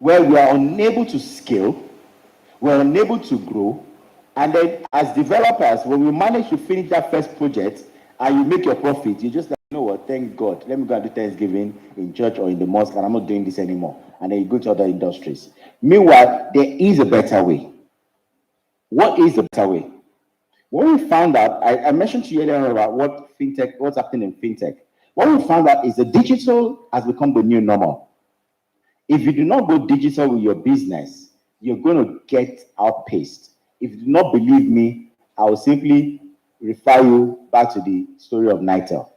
where we are unable to scale, we're unable to grow, and then as developers, when we manage to finish that first project and you make your profit, you just like, you know what, thank God, let me go and do Thanksgiving in church or in the mosque, and I'm not doing this anymore. And then you go to other industries. Meanwhile, there is a better way. What is the better way? What we found out, I mentioned to you earlier about what's happening in fintech. What we found out is the digital has become the new normal. If you do not go digital with your business, you're going to get outpaced. If you do not believe me, I will simply refer you back to the story of Nitel.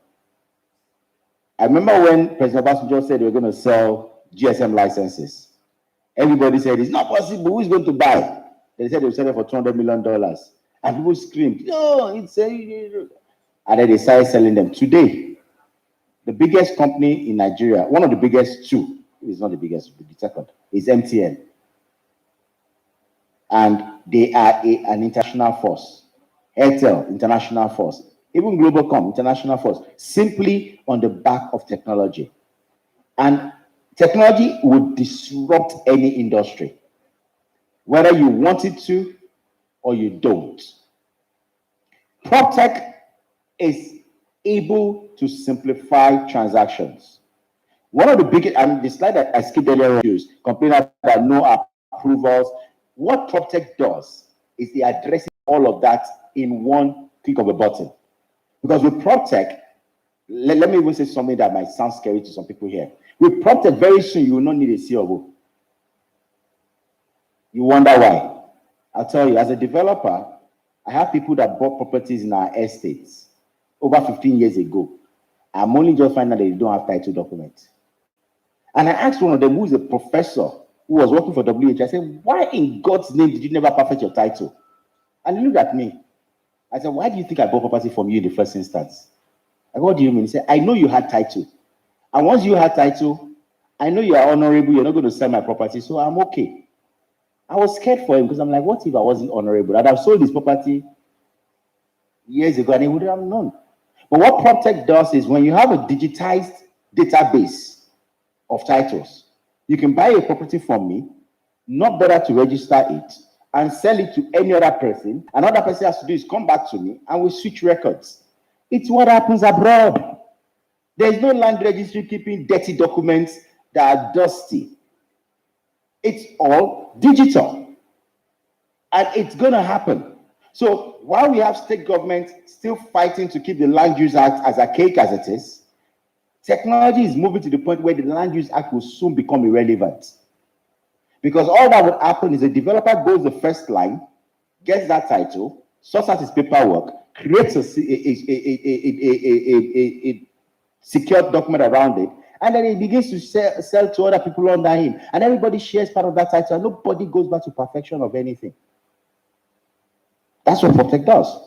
I remember when President Obasanjo said they were going to sell GSM licenses. Everybody said, it's not possible, who is going to buy? They said they would sell it for $200 million. And people screamed, no, it's a... And then they started selling them. Today, the biggest company in Nigeria, one of the biggest two, it's not the biggest, but the second, is MTN. And they are an international force. Airtel, international force. Even Globalcom, international force. Simply on the back of technology. And technology would disrupt any industry, whether you want it to or you don't. Proptech is able to simplify transactions. One of the biggest, and the slide that I skipped earlier, complaining about no approvals. What Proptech does is it addresses all of that in one click of a button. Because with Proptech, let me even say something that might sound scary to some people here. With Proptech, very soon you will not need a COO. You wonder why? I'll tell you, as a developer, I have people that bought properties in our estates over 15 years ago. I'm only just finding out that they don't have title documents. And I asked one of them, who is a professor who was working for WH, I said, why in God's name did you never perfect your title? And he looked at me. I said, why do you think I bought property from you in the first instance? I go, what do you mean? He said, I know you had title. And once you had title, I know you are honorable, you're not going to sell my property, so I'm okay. I was scared for him because I'm like, what if I wasn't honorable? I'd have sold his property years ago and he wouldn't have known. But what Proptech does is when you have a digitized database of titles, you can buy a property from me, not bother to register it, and sell it to any other person. Another person has to do is come back to me and we switch records. It's what happens abroad. There's no land registry keeping dirty documents that are dusty. It's all digital. And it's going to happen. So while we have state governments still fighting to keep the Land Use Act as archaic as it is, technology is moving to the point where the Land Use Act will soon become irrelevant. Because all that would happen is a developer goes the first line, gets that title, sorts out his paperwork, creates a secured document around it, and then he begins to sell to other people under him. And everybody shares part of that title, and nobody goes back to perfection of anything. That's what Proptech does.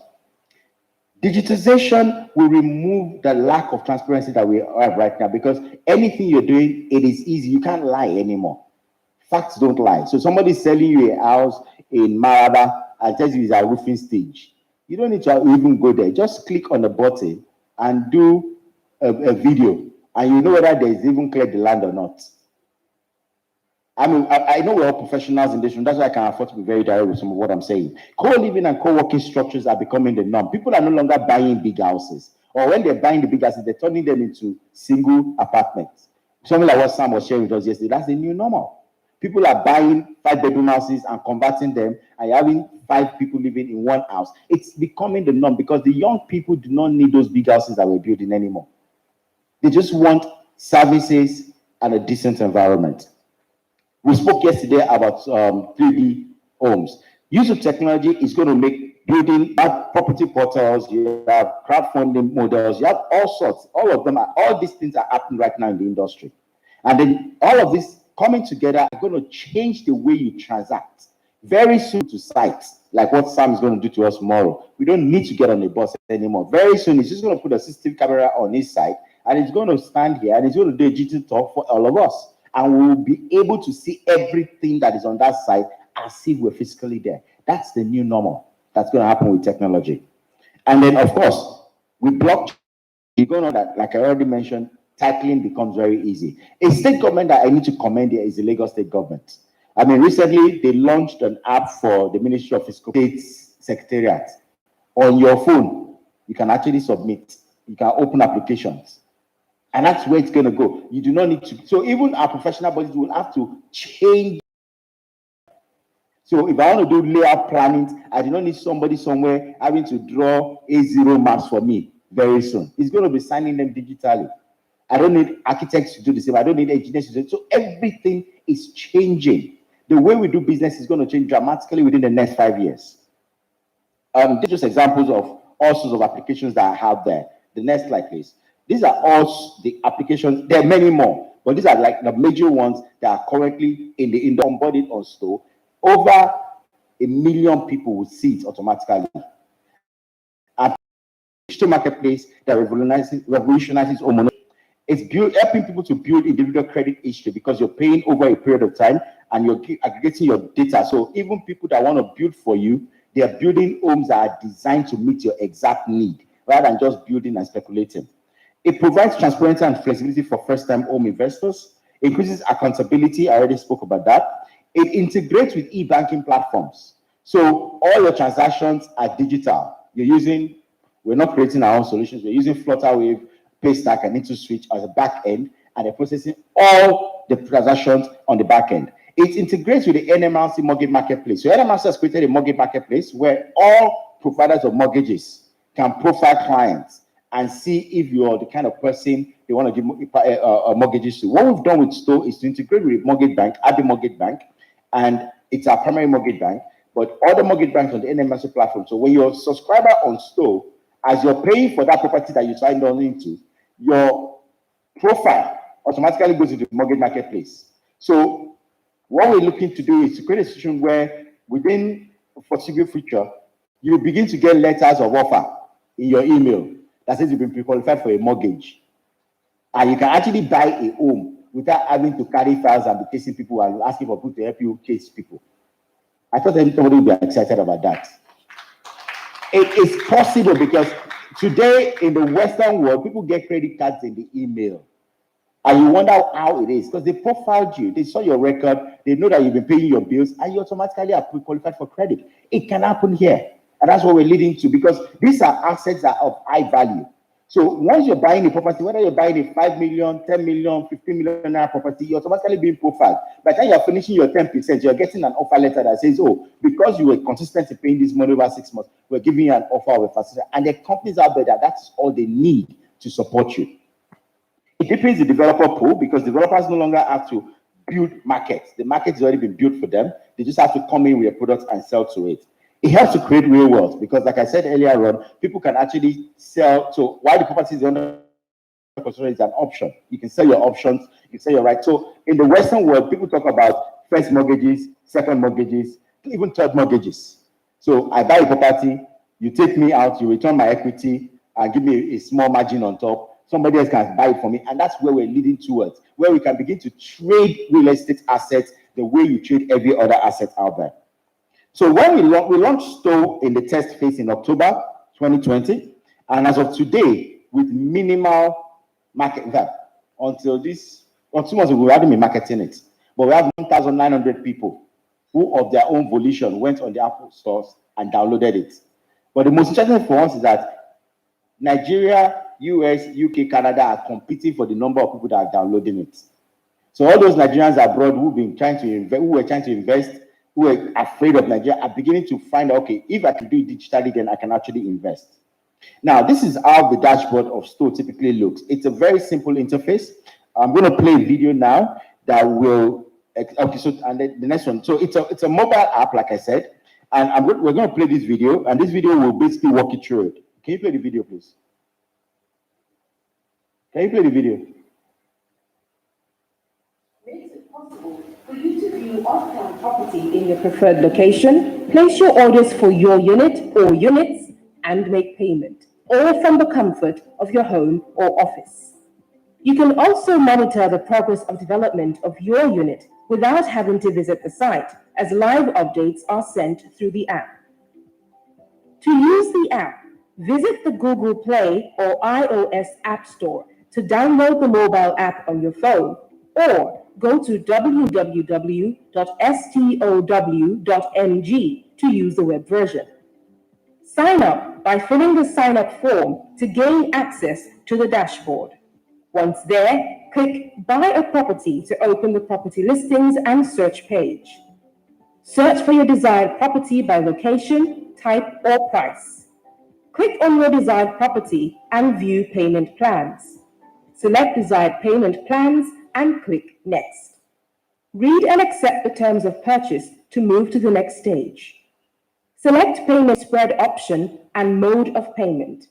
Digitization will remove the lack of transparency that we have right now, because anything you're doing, it is easy. You can't lie anymore. Facts don't lie. So somebody's selling you a house in Maraba and tells you it's a roofing stage. You don't need to even go there. Just click on the button and do a video, and you know whether there's even cleared the land or not. I mean, I know we're all professionals in this room. That's why I can afford to be very direct with some of what I'm saying. Co-living and co-working structures are becoming the norm. People are no longer buying big houses. Or when they're buying the big houses, they're turning them into single apartments. Something like what Sam was sharing with us yesterday. That's the new normal. People are buying 5-bedroom houses and converting them and having 5 people living in one house. It's becoming the norm because the young people do not need those big houses that we're building anymore. They just want services and a decent environment. We spoke yesterday about 3D homes. Use of technology is going to make building, you have property portals, you have crowdfunding models, you have all sorts, all of them, all these things are happening right now in the industry. And then all of this coming together are going to change the way you transact. Very soon to sites, like what Sam is going to do to us tomorrow. We don't need to get on the bus anymore. Very soon, he's just going to put a CCTV camera on his side, and he's going to stand here, and he's going to do a digital talk for all of us. And we will be able to see everything that is on that side as if we're physically there. That's the new normal that's going to happen with technology. And then, of course, with blockchain, you're going to know that, like I already mentioned, titling becomes very easy. A state government that I need to commend here is the Lagos State government. I mean, recently they launched an app for the Ministry of Fiscal State's Secretariat. On your phone, you can actually submit. You can open applications. And that's where it's going to go. You do not need to. So even our professional bodies will have to change. So if I want to do layout planning, I do not need somebody somewhere having to draw A0 maps for me very soon. It's going to be signing them digitally. I don't need architects to do the same. I don't need engineers to do it. So everything is changing. The way we do business is going to change dramatically within the next 5 years. These are just examples of all sorts of applications that I have there. The next slide, please. These are all the applications. There are many more, but these are like the major ones that are currently in the onboarded on Stow. Over 1 million people will see it automatically. And digital marketplace that revolutionizes home. It's helping people to build individual credit history because you're paying over a period of time and you're aggregating your data. So even people that want to build for you, they are building homes that are designed to meet your exact need rather than just building and speculating. It provides transparency and flexibility for first-time home investors. It increases accountability. I already spoke about that. It integrates with e-banking platforms. So all your transactions are digital. We're not creating our own solutions. We're using Flutterwave, Paystack, and IntoSwitch as a back end, and they're processing all the transactions on the back end. It integrates with the NMLC mortgage marketplace. So NMLC has created a mortgage marketplace where all providers of mortgages can profile clients and see if you're the kind of person they want to give mortgages to. What we've done with Stow is to integrate with Mortgage Bank, add the Mortgage Bank, and it's our primary mortgage bank, but other mortgage banks on the NMLC platform. So when you're a subscriber on Stow, as you're paying for that property that you signed on into, your profile automatically goes to the mortgage marketplace. So what we're looking to do is to create a situation where within the foreseeable future, you begin to get letters of offer in your email that says you've been pre-qualified for a mortgage. And you can actually buy a home without having to carry files and be chasing people and asking for people to help you chase people. I thought everybody would be excited about that. It is possible because today in the Western world, people get credit cards in the email. And you wonder how it is because they profiled you. They saw your record. They know that you've been paying your bills and you automatically are pre-qualified for credit. It can happen here. And that's what we're leading to because these are assets that are of high value. So once you're buying a property, whether you're buying a 5 million, 10 million, 15 million naira property, you're automatically being profiled. By the time you're finishing your 10%, you're getting an offer letter that says, oh, because you were consistent in paying this money over 6 months, we're giving you an offer of a facility. And there are companies out there that's all they need to support you. It deepens the developer pool because developers no longer have to build markets. The market has already been built for them. They just have to come in with a product and sell to it. It helps to create real wealth because, like I said earlier on, people can actually sell. So while the property is under construction, it's an option. You can sell your options, you can sell your rights. So in the Western world, people talk about first mortgages, second mortgages, even third mortgages. So I buy a property, you take me out, you return my equity, and give me a small margin on top. Somebody else can buy it for me, and that's where we're leading towards, where we can begin to trade real estate assets the way you trade every other asset out there. So when we launched Stow in the test phase in October 2020, and as of today, with minimal market, in fact, until 2 months ago, we hadn't been marketing it, but we have 1,900 people who, of their own volition, went on the Apple stores and downloaded it. But the most interesting for us is that Nigeria, US, UK, Canada are competing for the number of people that are downloading it. So all those Nigerians abroad who were trying to invest, who were afraid of Nigeria, are beginning to find out, okay, if I can do it digitally, then I can actually invest. Now, this is how the dashboard of Stow typically looks. It's a very simple interface. I'm going to play a video now that will, okay, so, and then the next one. So it's a mobile app, like I said, and we're going to play this video, and this video will basically walk you through it. Can you play the video, please? Can you play the video? Makes it possible for you to view off-plan property in your preferred location, place your orders for your unit or units, and make payment, all from the comfort of your home or office. You can also monitor the progress of development of your unit without having to visit the site, as live updates are sent through the app. To use the app, visit the Google Play or iOS App Store To download the mobile app on your phone, or go to www.stow.ng to use the web version. Sign up by filling the sign-up form to gain access to the dashboard. Once there, click Buy a Property to open the property listings and search page. Search for your desired property by location, type, or price. Click on your desired property and view payment plans. Select desired payment plans and click Next. Read and accept the terms of purchase to move to the next stage. Select payment spread option and mode of payment.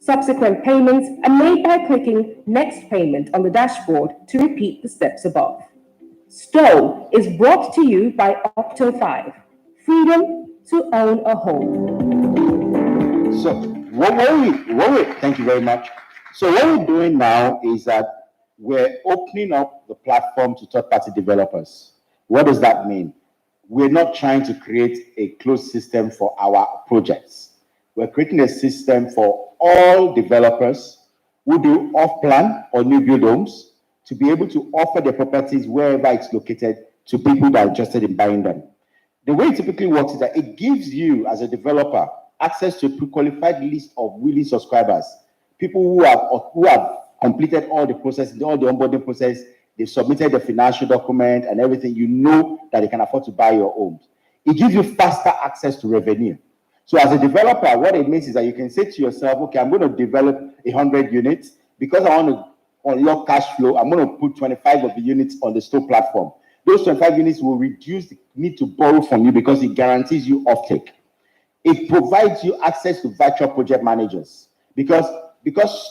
Subsequent payments are made by clicking Next Payment on the dashboard to repeat the steps above. Stow is brought to you by Octo5, freedom to own a home. So thank you very much. So what we're doing now is that we're opening up the platform to third-party developers. What does that mean? We're not trying to create a closed system for our projects. We're creating a system for all developers who do off-plan or new build homes to be able to offer their properties wherever it's located to people that are interested in buying them. The way it typically works is that it gives you, as a developer, access to a pre-qualified list of willing subscribers, people who have completed all the process, all the onboarding process, they've submitted the financial document and everything. You know that they can afford to buy your homes. It gives you faster access to revenue. So as a developer, what it means is that you can say to yourself, okay, I'm going to develop 100 units. Because I want to unlock cash flow, I'm going to put 25 of the units on the Stow platform. Those 25 units will reduce the need to borrow from you because it guarantees you offtake. It provides you access to virtual project managers because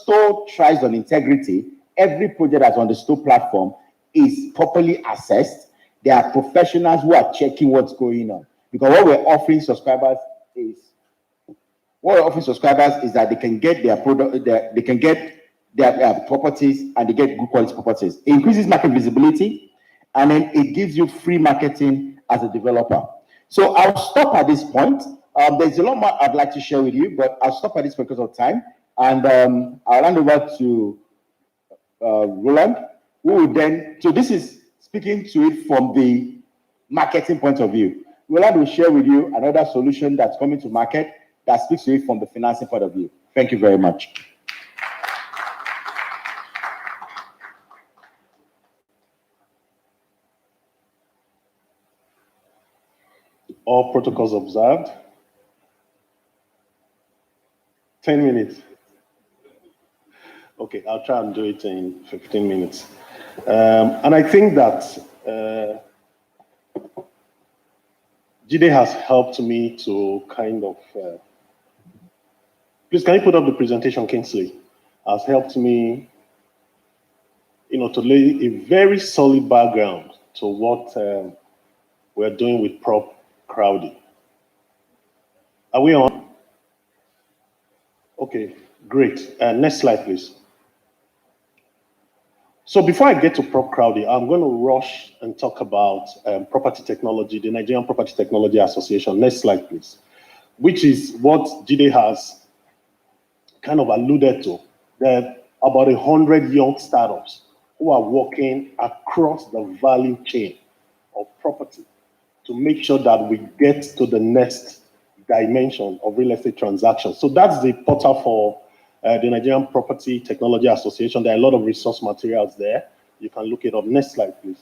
Stow thrives on integrity. Every project that's on the Stow platform is properly assessed. There are professionals who are checking what's going on. Because what we're offering subscribers is that they can get their product, they can get their properties, and they get good quality properties. It increases market visibility, and then it gives you free marketing as a developer. So I'll stop at this point. There's a lot more I'd like to share with you, but I'll stop at this because of time. And I'll hand over to Roland, who will then, so this is speaking to it from the marketing point of view. Roland will share with you another solution that's coming to market that speaks to it from the financing point of view. Thank you very much. All protocols observed. 10 minutes. Okay, I'll try and do it in 15 minutes. And I think that Jide has helped me to kind of, please can you put up the presentation, Kingsley? Has helped me, to lay a very solid background to what we're doing with Prop Crowdy. Are we on? Okay, great. Next slide, please. So before I get to Prop Crowdy, I'm going to rush and talk about property technology, the Nigerian Property Technology Association. Next slide, please. Which is what Jide has kind of alluded to. There are about 100 young startups who are working across the value chain of property to make sure that we get to the next dimension of real estate transactions. So that's the portal for the Nigerian Property Technology Association. There are a lot of resource materials there. You can look it up. Next slide, please.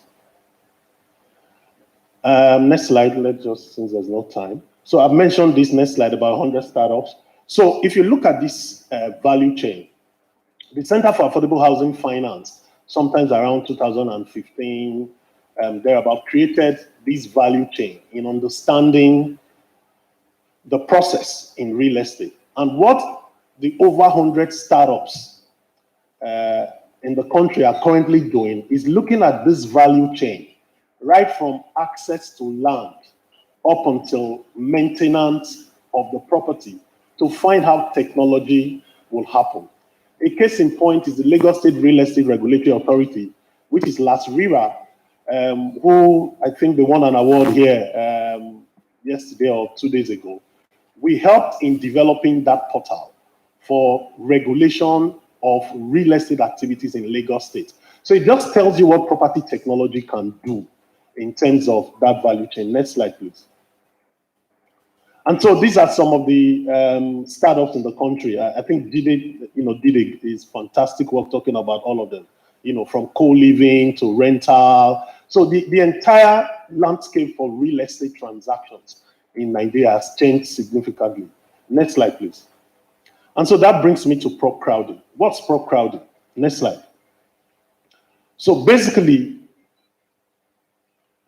Next slide, since there's no time. So I've mentioned this next slide about 100 startups. So if you look at this value chain, the Center for Affordable Housing Finance, sometimes around 2015, thereabout, created this value chain in understanding the process in real estate. And what the over 100 startups in the country are currently doing is looking at this value chain, right from access to land up until maintenance of the property, to find how technology will happen. A case in point is the Lagos State Real Estate Regulatory Authority, which is LASRIRA, who I think they won an award here yesterday or 2 days ago. We helped in developing that portal for regulation of real estate activities in Lagos State. So it just tells you what property technology can do in terms of that value chain. Next slide, please. And so these are some of the startups in the country. I think Dide is fantastic work talking about all of them, from co-living to rental. So the entire landscape for real estate transactions in Nigeria has changed significantly. Next slide, please. And so that brings me to prop crowding. What's prop crowding? Next slide. So basically,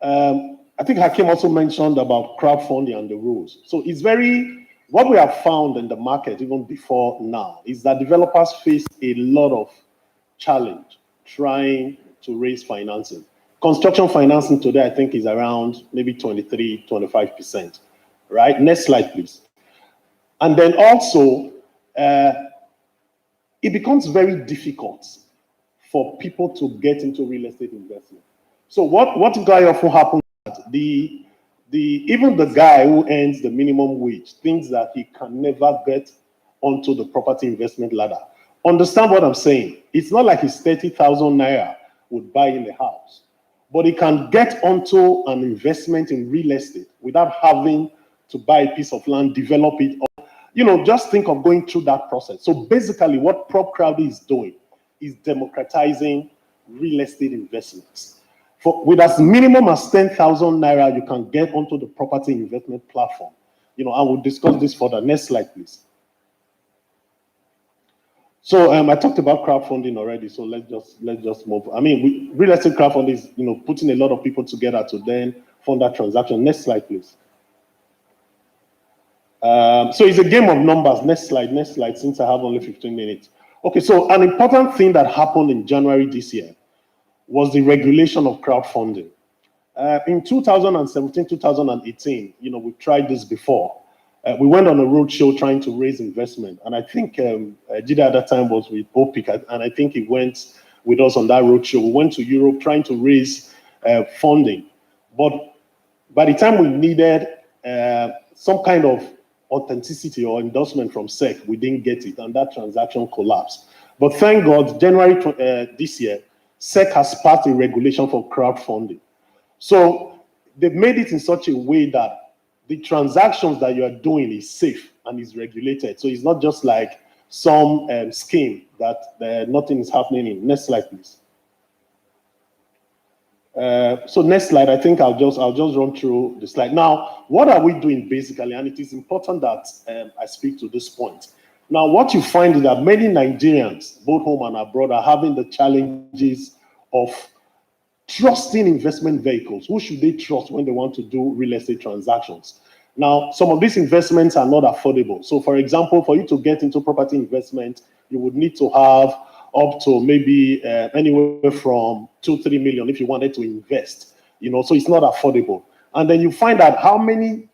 I think Hakim also mentioned about crowdfunding and the rules. So it's what we have found in the market even before now is that developers face a lot of challenge trying to raise financing. Construction financing today, I think, is around maybe 23, 25%, right? Next slide, please. And then also, it becomes very difficult for people to get into real estate investment. So what guy often happens, even the guy who earns the minimum wage thinks that he can never get onto the property investment ladder. Understand what I'm saying? It's not like his 30,000 naira would buy in the house, but he can get onto an investment in real estate without having to buy a piece of land, develop it, or, just think of going through that process. So basically what prop crowding is doing is democratizing real estate investments. With as minimum as 10,000 naira, you can get onto the property investment platform. I will discuss this further. Next slide, please. So I talked about crowdfunding already, so let's just move. I mean, real estate crowdfunding is putting a lot of people together to then fund that transaction. Next slide, please. So it's a game of numbers. Next slide, since I have only 15 minutes. Okay, so an important thing that happened in January this year was the regulation of crowdfunding. In 2017, 2018, we've tried this before. We went on a roadshow trying to raise investment. And I think Jida at that time was with OPIC, and I think he went with us on that roadshow. We went to Europe trying to raise funding. But by the time we needed some kind of authenticity or endorsement from SEC, we didn't get it, and that transaction collapsed. But thank God, January this year, SEC has passed a regulation for crowdfunding. So they've made it in such a way that the transactions that you are doing is safe and is regulated. So it's not just like some scheme that nothing is happening in. Next slide, please. So next slide, I think I'll just run through the slide. Now, what are we doing basically? And it is important that I speak to this point. Now, what you find is that many Nigerians, both home and abroad, are having the challenges of trusting investment vehicles. Who should they trust when they want to do real estate transactions? Now, some of these investments are not affordable. So, for example, for you to get into property investment, you would need to have up to maybe anywhere from 2-3 million if you wanted to invest. So it's not affordable. And then you find out how many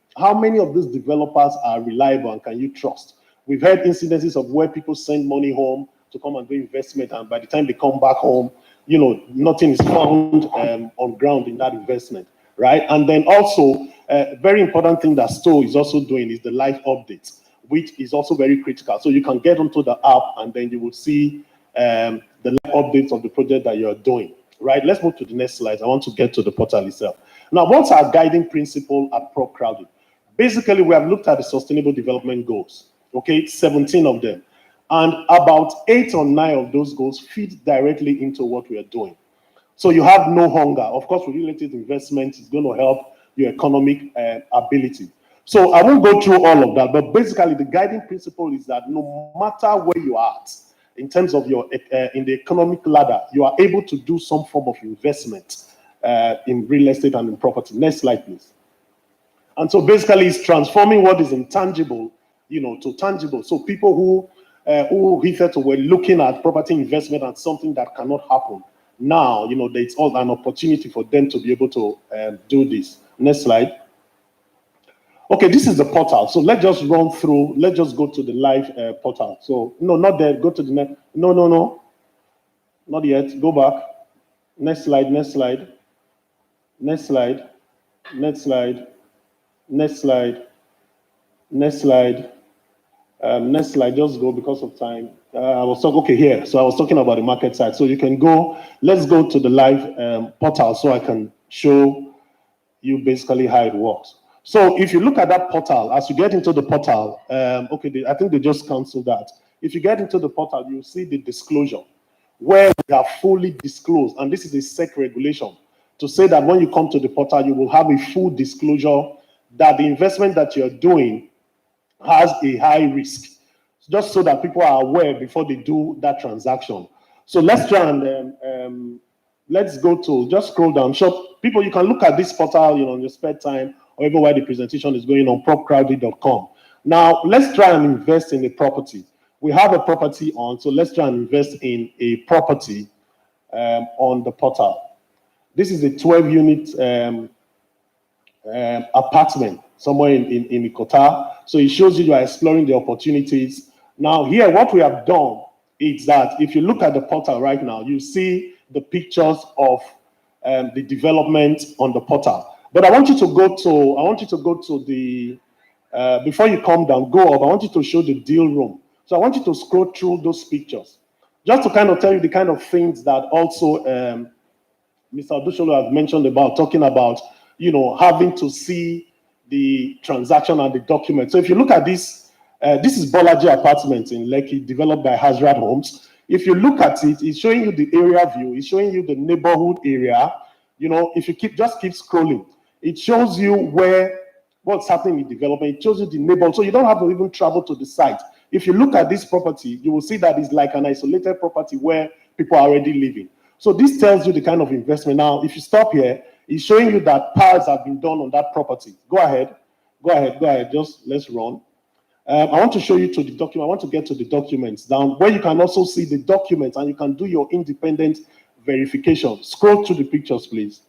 of these developers are reliable and can you trust. We've had incidences of where people send money home to come and do investment, and by the time they come back home, nothing is found on ground in that investment, right? And then also, a very important thing that Stow is also doing is the live updates, which is also very critical. So you can get onto the app and then you will see the live updates of the project that you're doing, right? Let's move to the next slide. I want to get to the portal itself. Now, what's our guiding principle at prop crowding? Basically, we have looked at the sustainable development goals, okay, 17 of them. And about 8 or 9 of those goals feed directly into what we are doing. So you have no hunger. Of course, related investment is going to help your economic ability. So I won't go through all of that, but basically the guiding principle is that no matter where you are at, in terms of your in the economic ladder, you are able to do some form of investment in real estate and in property. Next slide, please. And so basically it's transforming what is intangible, to tangible. So people who hitherto were looking at property investment as something that cannot happen, now, it's all an opportunity for them to be able to do this. Next slide. Okay, this is the portal. So let's just run through. Let's just go to the live portal. So, no, not there. Go to the next. No. Not yet. Go back. Next slide. Next slide. Next slide. Next slide. Next slide. Next slide. Next slide, just go because of time. I was talking, okay, here. So I was talking about the market side. So you can go, let's go to the live portal so I can show you basically how it works. So if you look at that portal, as you get into the portal, okay, I think they just canceled that. If you get into the portal, you see the disclosure where we are fully disclosed. And this is a SEC regulation to say that when you come to the portal, you will have a full disclosure that the investment that you're doing has a high risk, just so that people are aware before they do that transaction. So let's try and let's go to, just scroll down. So people, you can look at this portal, on your spare time, or even while the presentation is going on, propcrowdy.com. Now, let's try and invest in a property. We have a property on, so let's try and invest in a property on the portal. This is a 12-unit apartment somewhere in Ikota. So it shows you are exploring the opportunities. Now here, what we have done is that if you look at the portal right now, you see the pictures of the development on the portal. But I want you to go to the, before you come down, go up, I want you to show the deal room. So I want you to scroll through those pictures, just to kind of tell you the kind of things that also Mr. Odusholo has mentioned about, talking about, having to see the transaction and the document. So if you look at this, this is Bolaji Apartments in Lekki, developed by Hazrat Homes. If you look at it, it's showing you the area view, it's showing you the neighborhood area. If you just keep scrolling, it shows you what's happening in development. It shows you the neighborhood, so you don't have to even travel to the site. If you look at this property, you will see that it's like an isolated property where people are already living. So this tells you the kind of investment. Now, if you stop here, it's showing you that piles have been done on that property. Go ahead. Just let's run. I want to show you to the document. I want to get to the documents down where you can also see the documents and you can do your independent verification. Scroll through the pictures, please.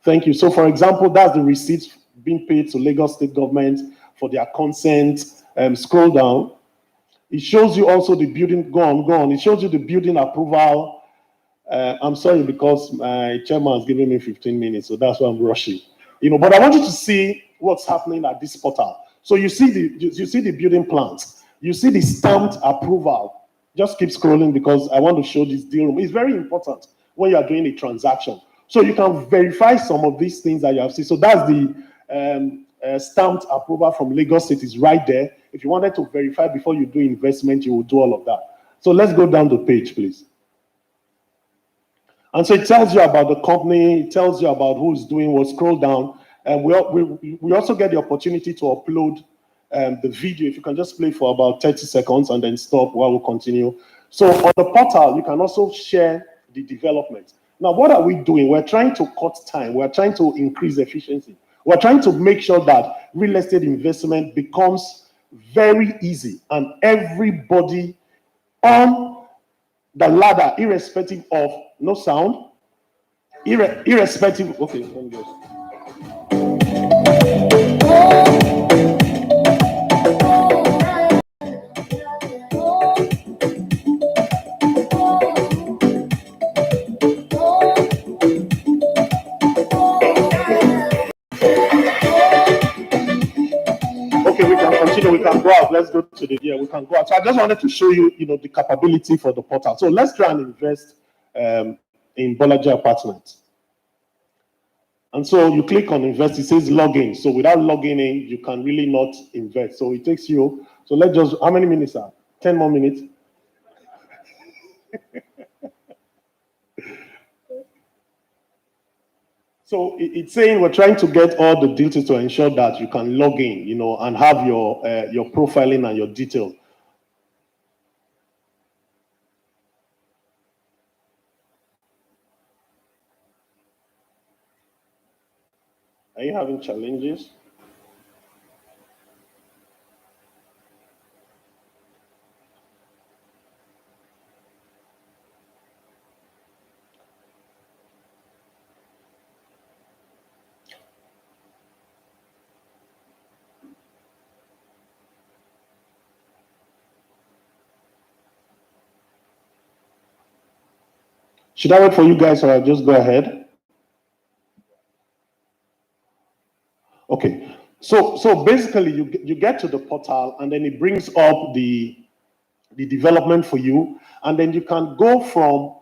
Thank you. So, for example, that's the receipts being paid to Lagos State government for their consent. Scroll down. It shows you also the building. Go on. It shows you the building approval. I'm sorry because my chairman is giving me 15 minutes, so that's why I'm rushing. But I want you to see what's happening at this portal. So you see the building plans, you see the stamped approval. Just keep scrolling because I want to show this deal room. It's very important when you are doing a transaction. So you can verify some of these things that you have seen. So that's the stamped approval from Lagos State is right there. If you wanted to verify before you do investment, you will do all of that. So let's go down the page, please. And so it tells you about the company, it tells you about who's doing what. Scroll down, and we also get the opportunity to upload the video. If you can just play for about 30 seconds and then stop while we continue. So on the portal, you can also share the development. Now, what are we doing? We're trying to cut time. We're trying to increase efficiency. We're trying to make sure that real estate investment becomes very easy and everybody on the ladder, irrespective of no sound, irrespective. Okay, let me go. Okay, we can continue. We can go out. Let's go to the we can go out. So I just wanted to show you, the capability for the portal. So let's try and invest in Bolaji Apartments. And so you click on invest, it says login. So without logging in, you can really not invest. So it takes you, so let's just, how many minutes are? 10 more minutes. So it's saying we're trying to get all the details to ensure that you can log in, and have your profiling and your detail. Are you having challenges? Should I wait for you guys or I'll just go ahead? Okay. So basically, you get to the portal, and then it brings up the development for you, and then you can go from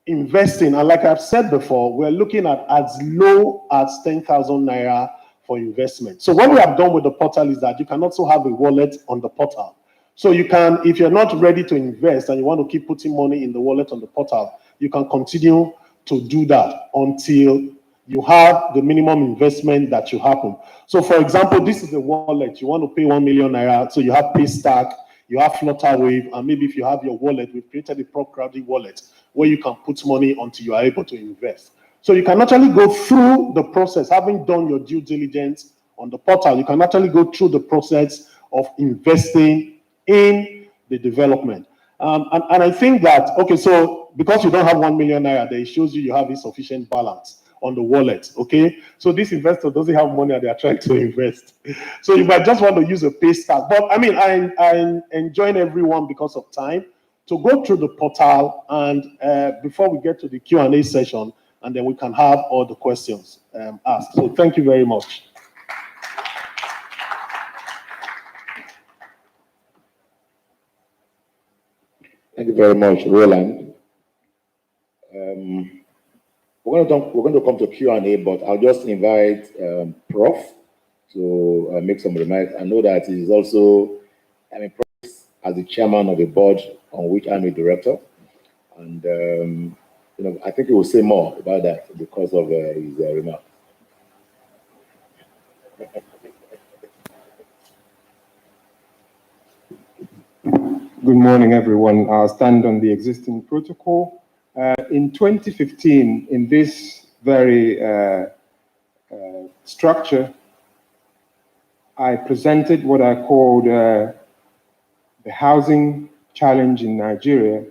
investing. And like I've said before, we're looking at as low as 10,000 naira for investment. So what we have done with the portal is that you can also have a wallet on the portal. So you can, if you're not ready to invest and you want to keep putting money in the wallet on the portal, you can continue to do that until you have the minimum investment that you happen. So for example, this is a wallet. You want to pay 1 million naira. So you have Paystack, you have Flutterwave, and maybe if you have your wallet, we've created a Proptech wallet where you can put money until you are able to invest. So you can actually go through the process, having done your due diligence on the portal, you can actually go through the process of investing in the development. And I think that, okay, so because you don't have 1 million naira there, it shows you have insufficient balance on the wallet, okay? So this investor doesn't have money and they are trying to invest. So you might just want to use a Paystack. But I mean, I enjoin everyone because of time to go through the portal, and before we get to the Q&A session, and then we can have all the questions asked. So thank you very much. Thank you very much, Roland. We're going to come to Q&A, but I'll just invite Prof to make some remarks. I know that he is also, I mean, Prof as the chairman of the board on which I'm a director, and you know, I think he will say more about that because of his remarks. Good morning, everyone. I'll stand on the existing protocol. In 2015, in this very structure, I presented what I called the housing challenge in Nigeria,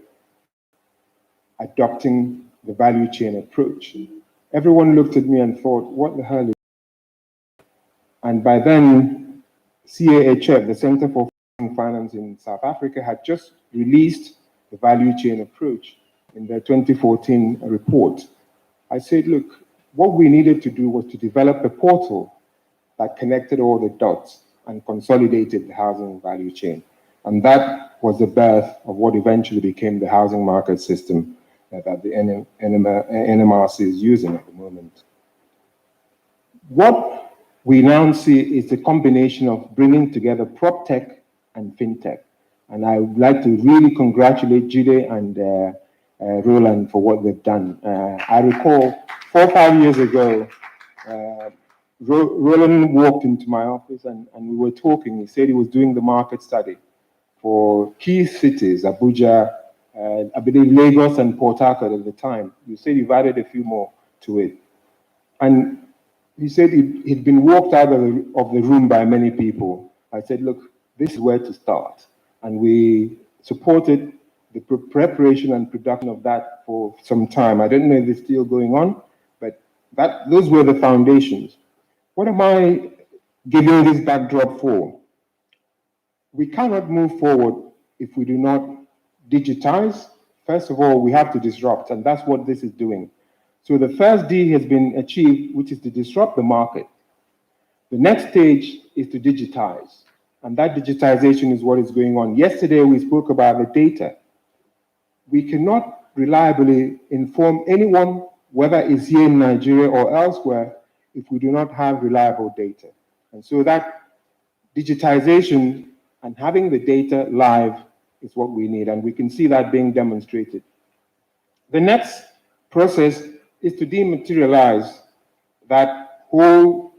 adopting the value chain approach. Everyone looked at me and thought, what the hell is this? And by then, CAHF, the Center for Finance in South Africa, had just released the value chain approach in their 2014 report. I said, look, what we needed to do was to develop a portal that connected all the dots and consolidated the housing value chain. And that was the birth of what eventually became the housing market system that the NMRC is using at the moment. What we now see is the combination of bringing together Proptech and FinTech. And I would like to really congratulate Jide and Roland for what they've done. I recall 4 or 5 years ago, Roland walked into my office and we were talking. He said he was doing the market study for key cities, Abuja, I believe Lagos and Port Harcourt at the time. You said you've added a few more to it. And he said he'd been walked out of the room by many people. I said, look, this is where to start. And we supported the preparation and production of that for some time. I don't know if it's still going on, but those were the foundations. What am I giving this backdrop for? We cannot move forward if we do not digitize. First of all, we have to disrupt, and that's what this is doing. So the first D has been achieved, which is to disrupt the market. The next stage is to digitize, and that digitization is what is going on. Yesterday, we spoke about the data. We cannot reliably inform anyone, whether it's here in Nigeria or elsewhere, if we do not have reliable data. And so that digitization and having the data live is what we need, and we can see that being demonstrated. The next process is to dematerialize that whole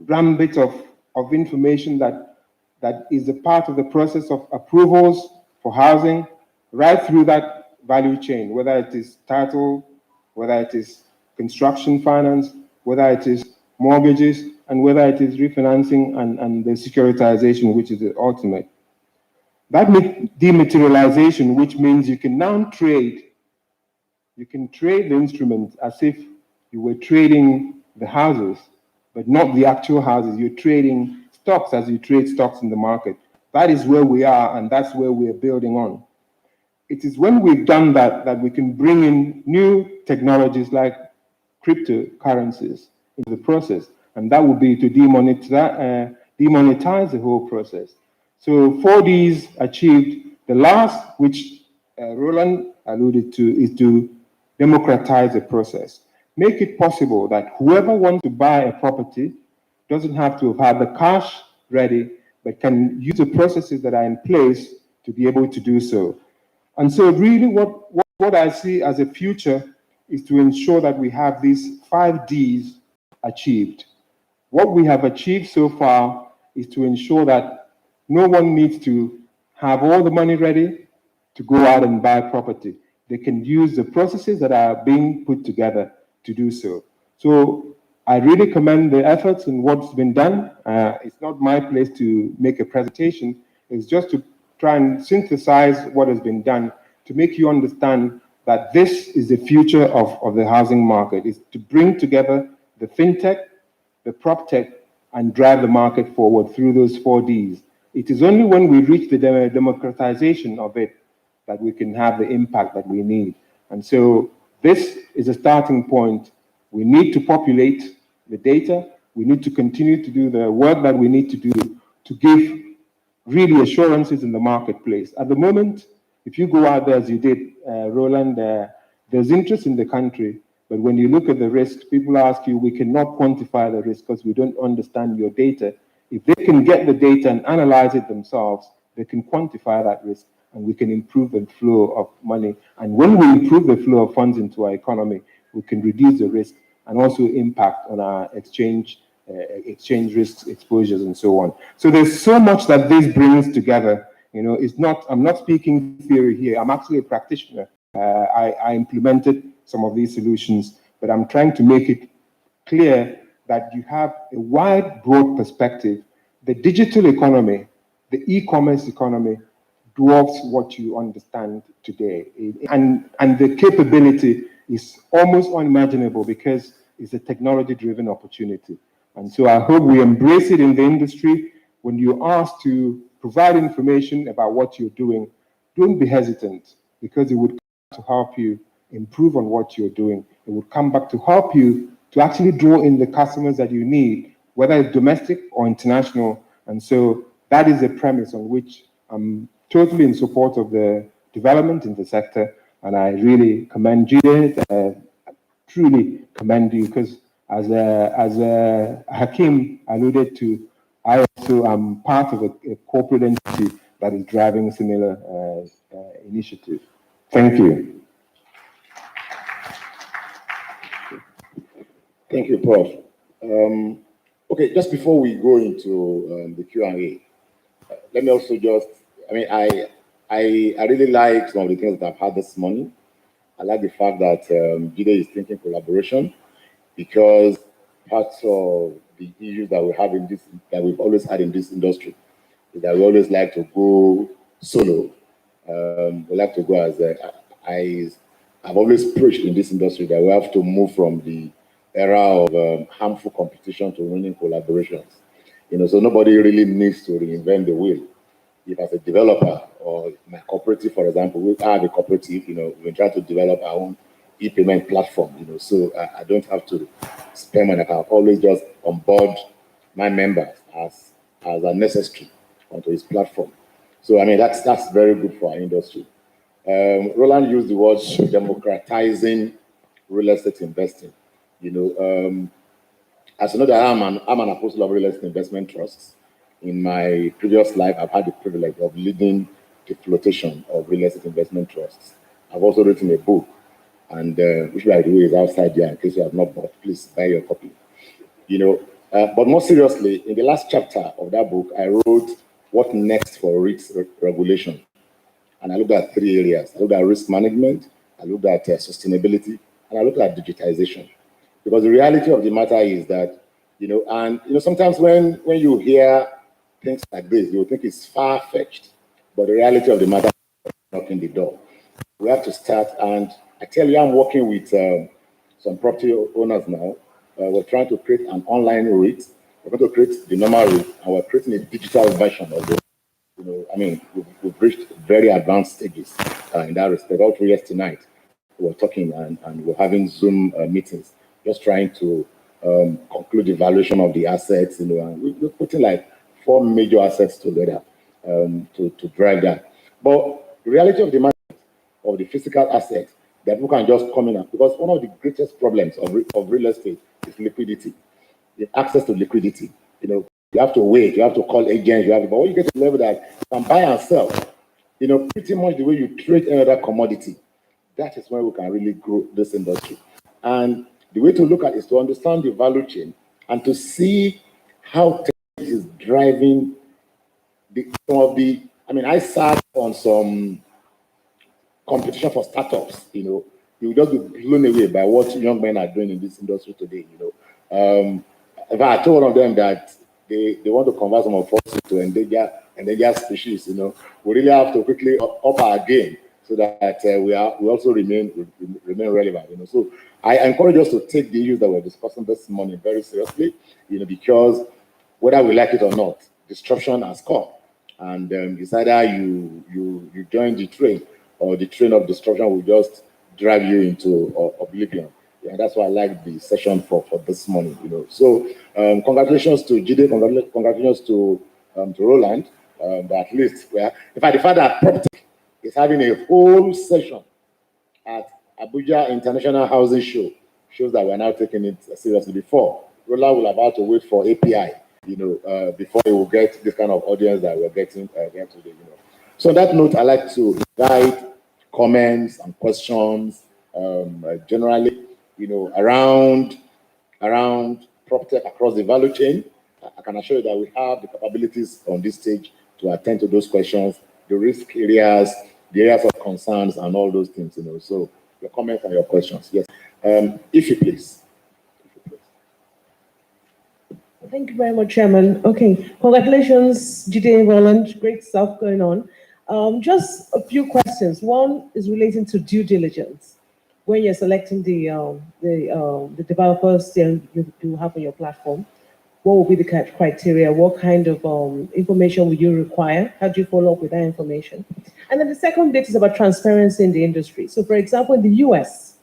gambit of information that is a part of the process of approvals for housing, right through that value chain, whether it is title, whether it is construction finance, whether it is mortgages, and whether it is refinancing and the securitization, which is the ultimate. That dematerialization, which means you can now trade, you can trade the instruments as if you were trading the houses, but not the actual houses. You're trading stocks as you trade stocks in the market. That is where we are, and that's where we are building on. It is when we've done that that we can bring in new technologies like cryptocurrencies into the process, and that would be to demonetize the whole process. So 4Ds achieved. The last, which Roland alluded to, is to democratize the process. Make it possible that whoever wants to buy a property doesn't have to have the cash ready, but can use the processes that are in place to be able to do so. And so really what I see as a future is to ensure that we have these 5 Ds achieved. What we have achieved so far is to ensure that no one needs to have all the money ready to go out and buy property. They can use the processes that are being put together to do so. So I really commend the efforts and what's been done. It's not my place to make a presentation. It's just to try and synthesize what has been done to make you understand that this is the future of the housing market, is to bring together the fintech, the proptech, and drive the market forward through those 4 Ds. It is only when we reach the democratization of it that we can have the impact that we need. And so this is a starting point. We need to populate the data. We need to continue to do the work that we need to do to give really assurances in the marketplace. At the moment, if you go out there as you did, Roland, there's interest in the country, but when you look at the risk, people ask you, we cannot quantify the risk because we don't understand your data. If they can get the data and analyze it themselves, they can quantify that risk and we can improve the flow of money. And when we improve the flow of funds into our economy, we can reduce the risk and also impact on our exchange risks, exposures, and so on. So there's so much that this brings together. You know, I'm not speaking theory here. I'm actually a practitioner. I implemented some of these solutions, but I'm trying to make it clear that you have a wide, broad perspective. The digital economy, the e-commerce economy, dwarfs what you understand today. And the capability is almost unimaginable because it's a technology-driven opportunity. And so I hope we embrace it in the industry. When you're asked to provide information about what you're doing, don't be hesitant, because it would come to help you improve on what you're doing. It would come back to help you to actually draw in the customers that you need, whether it's domestic or international. And so that is the premise on which I'm totally in support of the development in the sector. And I really commend you, truly commend you, because as Hakeem alluded to, I also am part of a corporate entity that is driving similar initiatives. Thank you. Thank you, Prof. Okay, just before we go into the Q&A, let me also just, I really like some of the things that I've had this morning. I like the fact that Jide is thinking collaboration, because parts of the issues that we have in this, that we've always had in this industry, is that we always like to go solo. We like to go as I've always preached in this industry that we have to move from the era of harmful competition to winning collaborations. You know, so nobody really needs to reinvent the wheel. If as a developer or my cooperative, for example, we have a cooperative, you know, we try to develop our own e-payment platform, you know, so I don't have to spend money. I can always just onboard my members as are necessary onto his platform. So, I mean, that's very good for our industry. Roland used the word democratizing real estate investing. You know, as you know, that I'm an apostle of real estate investment trusts. In my previous life, I've had the privilege of leading the flotation of real estate investment trusts. I've also written a book, and which, by the way, is outside there. In case you have not bought, please buy your copy. You know, but more seriously, in the last chapter of that book, I wrote what next for risk regulation, and I looked at 3 areas. I looked at risk management, I looked at sustainability, and I looked at digitization. Because the reality of the matter is that, you know, and you know, sometimes when you hear things like this, you think it's far-fetched, but the reality of the matter is knocking the door. We have to start, and I tell you, I'm working with some property owners now. We're trying to create an online REIT. We're going to create the normal REIT, and we're creating a digital version of it. You know, I mean, we've reached very advanced stages in that respect. All through yesterday night, we were talking and we're having Zoom meetings, just trying to conclude the valuation of the assets. You know, and we're putting like four major assets together to drive that. But the reality of the market, of the physical asset, that people can just come in and, because one of the greatest problems of real estate is liquidity, the access to liquidity. You know, you have to wait, you have to call agents, but when you get to the level that you can buy and sell, you know, pretty much the way you trade another commodity, that is where we can really grow this industry. And the way to look at it is to understand the value chain and to see how tech is driving some of the, I mean, I sat on some competition for startups, you know, you'll just be blown away by what young men are doing in this industry today, you know. In fact, I told one of them that they want to convert some of us to endangered species, you know. We really have to quickly up our game so that we also remain relevant, you know. So I encourage us to take the issues that we're discussing this morning very seriously, you know, because whether we like it or not, disruption has come. And it's either you join the train, or the train of destruction will just drive you into oblivion. Yeah, that's why I like the session for this morning, you know. So congratulations to Jide, congratulations to Roland, that at least in fact the fact that Proptech is having a whole session at Abuja International Housing Show shows that we're now taking it seriously. Before, Roland will about to wait for API, you know, before he will get this kind of audience that we're getting today, you know. So on that note, I'd like to invite comments and questions generally, you know, around PropTech across the value chain. I can assure you that we have the capabilities on this stage to attend to those questions, the risk areas, the areas of concerns, and all those things, you know. So your comments and your questions, yes. If you please. Thank you very much, Chairman. Okay, congratulations, Jide, Roland, great stuff going on. Just a few questions. One is relating to due diligence. When you're selecting the developers you have on your platform, what will be the criteria? What kind of information will you require? How do you follow up with that information? And then the second bit is about transparency in the industry. So for example, in the US,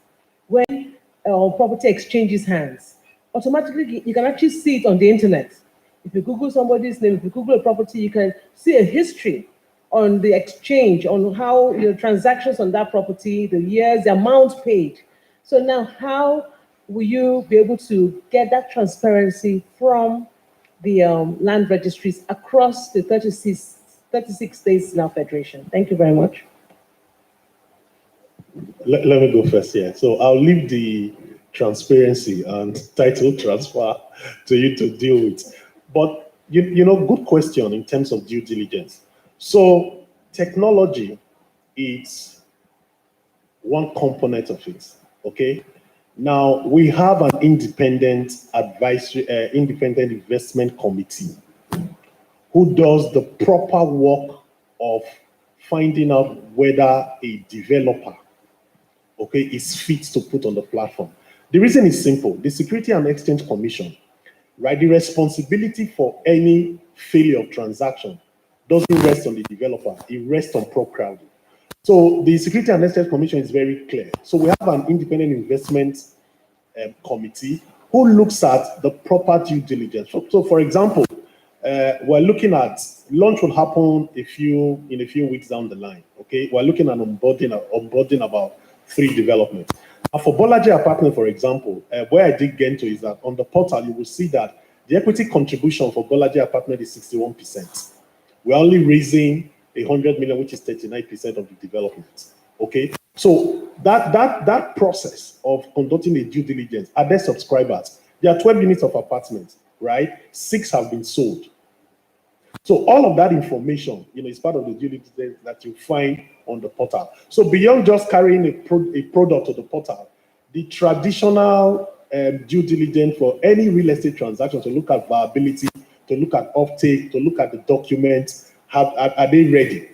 when property exchanges hands, automatically you can actually see it on the internet. If you Google somebody's name, if you Google a property, you can see a history on the exchange, on how your transactions on that property, the years, the amount paid. So now how will you be able to get that transparency from the land registries across the 36 states in our federation? Thank you very much. Let me go first here. So I'll leave the transparency and title transfer to you to deal with. But, you know, good question in terms of due diligence. So technology is one component of it, okay? Now, we have an independent advisory, independent investment committee who does the proper work of finding out whether a developer, okay, is fit to put on the platform. The reason is simple. The Security and Exchange Commission, right, the responsibility for any failure of transaction doesn't rest on the developer, it rests on PropCrowd. So the Security and Exchange Commission is very clear. So we have an independent investment committee who looks at the proper due diligence. So for example, we're looking at, launch will happen in a few weeks down the line, okay? We're looking at onboarding about 3 developments. For Bolaji Apartment, for example, where I did get into is that on the portal, you will see that the equity contribution for Bolaji Apartment is 61%. We're only raising 100 million, which is 39% of the development. Okay, so that process of conducting a due diligence, are there subscribers? There are 12 units of apartments, right? 6 have been sold. So all of that information, you know, is part of the due diligence that you find on the portal. So beyond just carrying a product to the portal, the traditional due diligence for any real estate transaction, to look at viability, to look at offtake, to look at the documents, are they ready?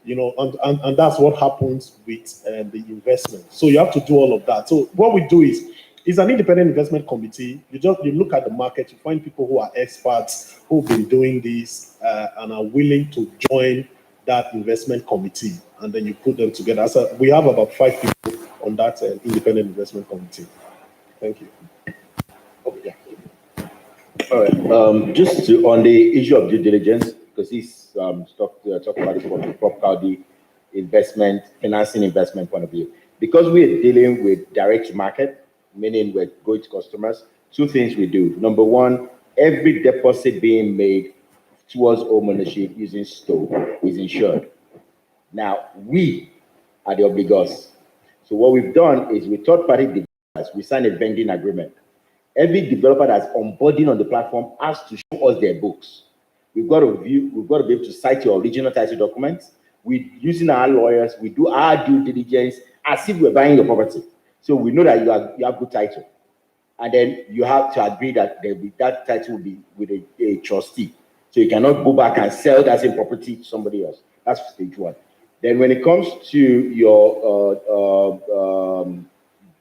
You know, and that's what happens with the investment. So you have to do all of that. So what we do is, it's an independent investment committee. You look at the market, you find people who are experts, who've been doing this, and are willing to join that investment committee, and then you put them together. So we have about 5 people on that independent investment committee. Thank you. Okay. All right. Just on the issue of due diligence, because he's talking about it from the Proptech investment, financing investment point of view. Because we're dealing with direct market, meaning we're going to customers, two things we do. Number one, every deposit being made towards home ownership using Stow is insured. Now, we are the obligors. So what we've done is with third-party developers, we sign a vending agreement. Every developer that's onboarding on the platform has to show us their books. We've got to be able to cite your original title documents. We, using our lawyers, we do our due diligence as if we're buying your property. So we know that you have good title. And then you have to agree that that title will be with a trustee. So you cannot go back and sell that same property to somebody else. That's stage one. Then when it comes to your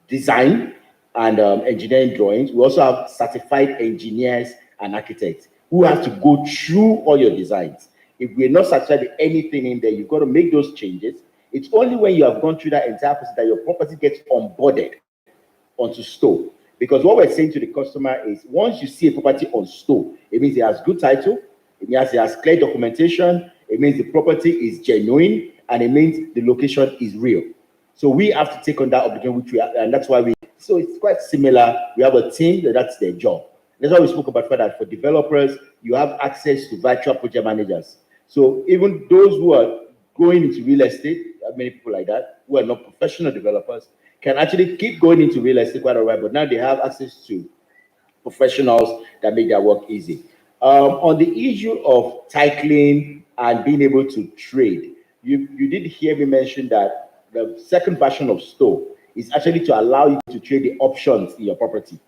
design and engineering drawings, we also have certified engineers and architects who have to go through all your designs. If we're not satisfied with anything in there, you've got to make those changes. It's only when you have gone through that entire process that your property gets onboarded onto Stow. Because what we're saying to the customer is, once you see a property on Stow, it means it has good title, it means it has clear documentation, it means the property is genuine, and it means the location is real. So we have to take on that obligation, which we are, and that's why so it's quite similar. We have a team that's their job. That's why we spoke about that for developers, you have access to virtual project managers. So even those who are going into real estate, many people like that, who are not professional developers, can actually keep going into real estate quite all right, but now they have access to professionals that make their work easy. On the issue of titling and being able to trade, you did hear me mention that the second version of Stow is actually to allow you to trade the options in your property.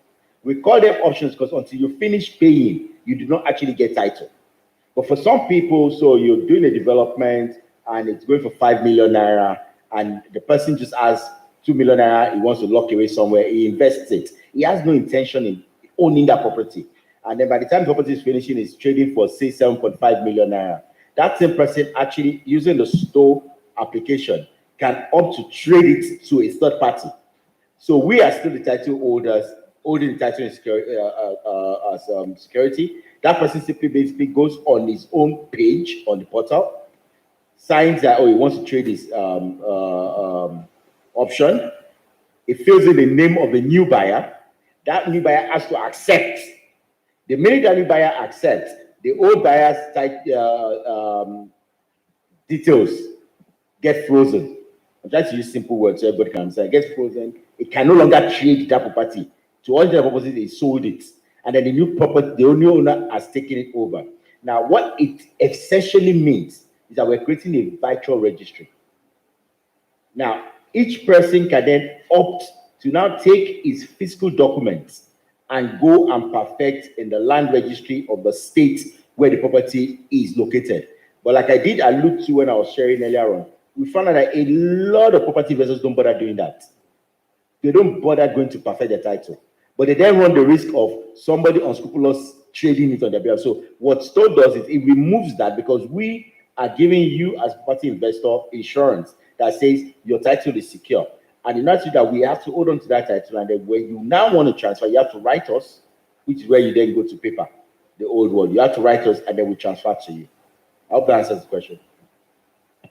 We call them options because until you finish paying, you do not actually get title. But for some people, so you're doing a development and it's going for 5 million naira, and the person just has 2 million naira, he wants to lock away somewhere, he invests it. He has no intention in owning that property. And then by the time the property is finishing, it's trading for, say, 7.5 million naira. That same person actually using the Stow application can opt to trade it to a third party. So we are still the title holders, holding the title in security, as security. That person simply basically goes on his own page on the portal, signs that, oh, he wants to trade his option. It fills in the name of the new buyer. That new buyer has to accept. The minute that new buyer accepts, the old buyer's details get frozen. I'm trying to use simple words so everybody can understand. It gets frozen. It can no longer trade that property. To all the purposes, they sold it. And then the new property, the new owner has taken it over. Now, what it essentially means is that we're creating a virtual registry. Now, each person can then opt to now take his physical documents and go and perfect in the land registry of the state where the property is located. But like I did allude to when I was sharing earlier on, we found out that a lot of property investors don't bother doing that. They don't bother going to perfect their title. But they then run the risk of somebody unscrupulous trading it on their behalf. So what Stow does is it removes that, because we are giving you as property investor insurance that says your title is secure. And in order that we have to hold on to that title, and then when you now want to transfer, you have to write us, which is where you then go to paper, the old one. You have to write us and then we transfer to you. I hope that answers the question.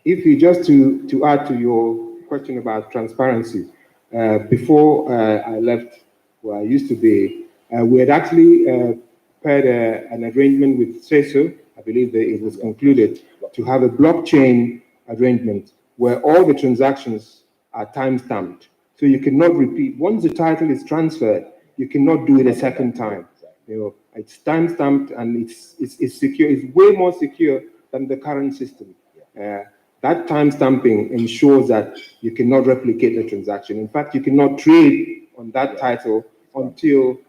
If you just to add to your question about transparency, before I left where I used to be, we had actually had an arrangement with Stow. I believe that it was concluded to have a blockchain arrangement where all the transactions are time-stamped. So you cannot repeat. Once the title is transferred, you cannot do it a second time. You know, it's time-stamped and it's secure. It's way more secure than the current system. That time-stamping ensures that you cannot replicate the transaction. In fact, you cannot trade on that title until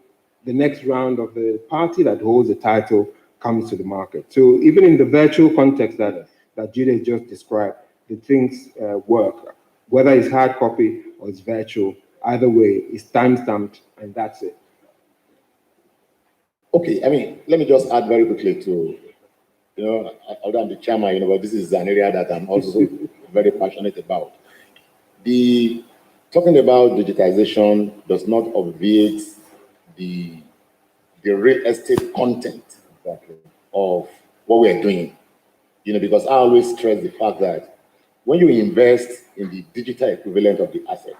the next round of the party that holds the title comes to the market. So even in the virtual context that Jide just described, the things work. Whether it's hard copy or it's virtual, either way, it's time-stamped and that's it. Okay, I mean, let me just add very quickly to, although I'm the chairman, but this is an area that I'm also very passionate about. Talking about digitization does not obviate the the real estate content of what we're doing. Because I always stress the fact that when you invest in the digital equivalent of the asset,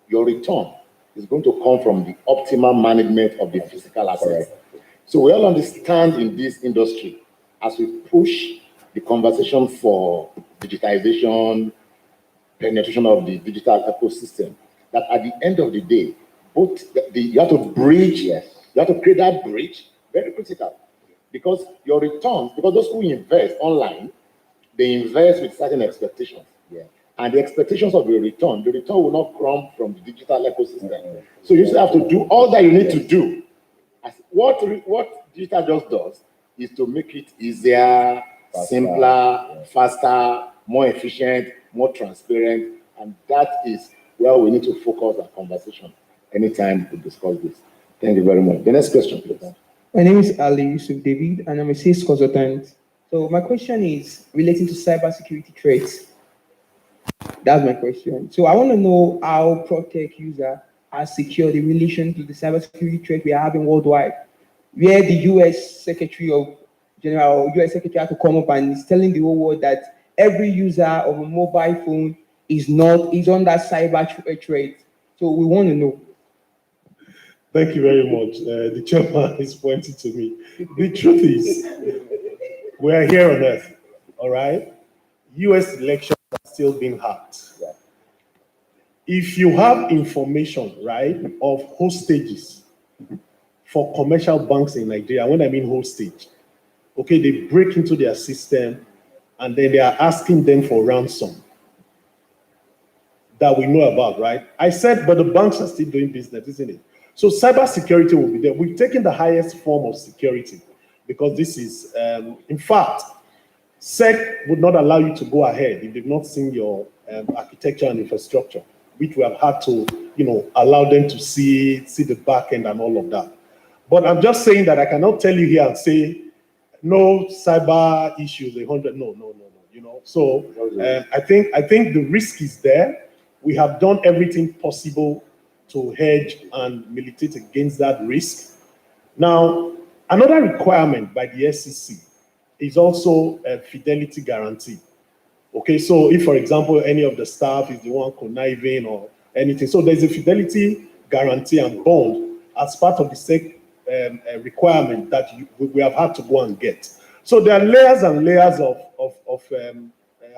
your return is going to come from the optimal management of the physical assets. So we all understand in this industry, as we push the conversation for digitization, penetration of the digital ecosystem, that at the end of the day, both you have to bridge, you have to create that bridge, very critical. Because your returns, because those who invest online, they invest with certain expectations. And the expectations of the return will not come from the digital ecosystem. So you still have to do all that you need to do. What digital just does is to make it easier, simpler, faster, more efficient, more transparent, and that is where we need to focus our conversation anytime we discuss this. Thank you very much. The next question, please. My name is Ali Yusuf David, and I'm a sales consultant. So my question is relating to cybersecurity threats. That's my question. So I want to know how Proptech user has secured in relation to the cybersecurity threat we are having worldwide, where the US Secretary of General, US Secretary had to come up and is telling the whole world that every user of a mobile phone is under cyber threat. So we want to know. Thank you very much. The chairman is pointing to me. The truth is, we are here on Earth, all right? US elections are still being hacked. If you have information, right, of hostages for commercial banks in Nigeria, when I mean hostage, okay, they break into their system and then they are asking them for ransom that we know about, right? I said, but the banks are still doing business, isn't it? So cybersecurity will be there. We've taken the highest form of security because this is, in fact, SEC would not allow you to go ahead if they've not seen your architecture and infrastructure, which we have had to, allow them to see the back end and all of that. But I'm just saying that I cannot tell you here and say, no cyber issues, 100, no. So I think the risk is there. We have done everything possible to hedge and militate against that risk. Now, another requirement by the SEC is also a fidelity guarantee. Okay, so if, for example, any of the staff is the one conniving or anything, so there's a fidelity guarantee and bond as part of the SEC requirement that we have had to go and get. So there are layers and layers of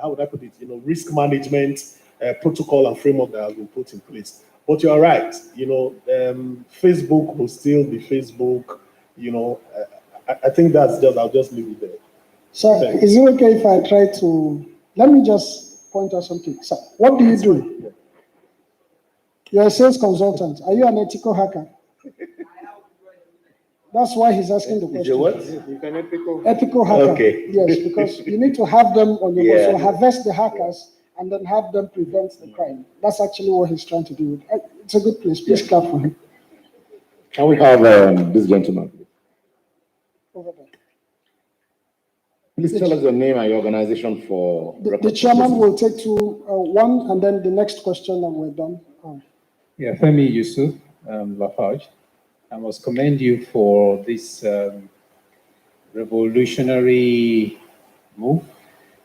how would I put it, risk management protocol and framework that has been put in place. But you're right, Facebook will still be Facebook, I think that's just, I'll just leave it there. Sir, Thanks. is it okay if I try to, let me just point out something. Sir, what do you do? You're a sales consultant. Are you an ethical hacker? That's why he's asking the question. What? Ethical hacker. Okay. Yes, because you need to have them on your board. So harvest the hackers and then have them prevent the crime. That's actually what he's trying to do. It's a good place. Please clap for him. Can we have this gentleman, please? Over there. Please tell us your name and your organization for The chairman will take to one and then the next question and we're done. Yeah, Femi Yusuf, Lafarge. I must commend you for this revolutionary move.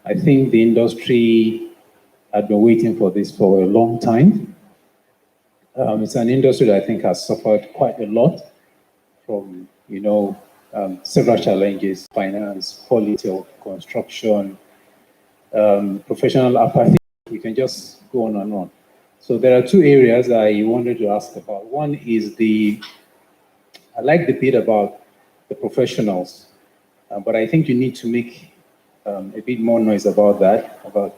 I think the industry had been waiting for this for a long time. It's an industry that I think has suffered quite a lot from, several challenges: finance, quality of construction, professional apathy. We can just go on and on. So there are two areas I wanted to ask about. One is I like the bit about the professionals, but I think you need to make a bit more noise about that, about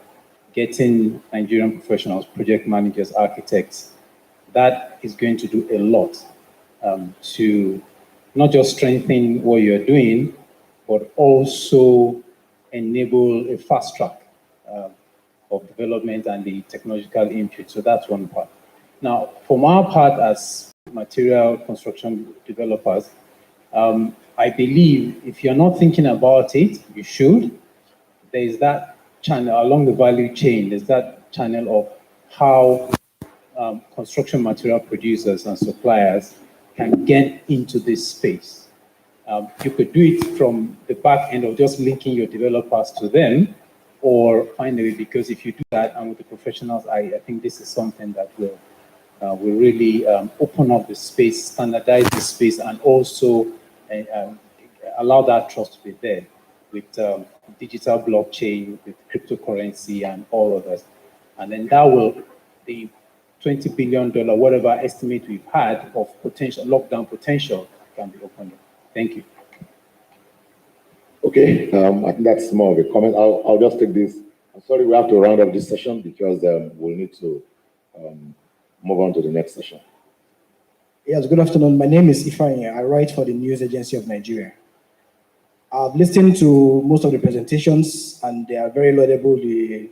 getting Nigerian professionals, project managers, architects. That is going to do a lot to not just strengthen what you're doing, but also enable a fast track of development and the technological input. So that's one part. Now, from our part as material construction developers, I believe if you're not thinking about it, you should. There is that channel along the value chain. There's that channel of how construction material producers and suppliers can get into this space. You could do it from the back end of just linking your developers to them, or find a way, because if you do that, and with the professionals, I think this is something that will really open up the space, standardize the space, and also allow that trust to be there with digital blockchain, with cryptocurrency, and all of that. And then that will, the $20 billion, whatever estimate we've had of potential lockdown potential, can be opened up. Thank you. Okay, I think that's more of a comment. I'll just take this. I'm sorry, we have to round up this session because we'll need to move on to the next session. Yes, good afternoon. My name is Ifeanyi. I write for the News Agency of Nigeria. I've listened to most of the presentations, and they are very laudable, the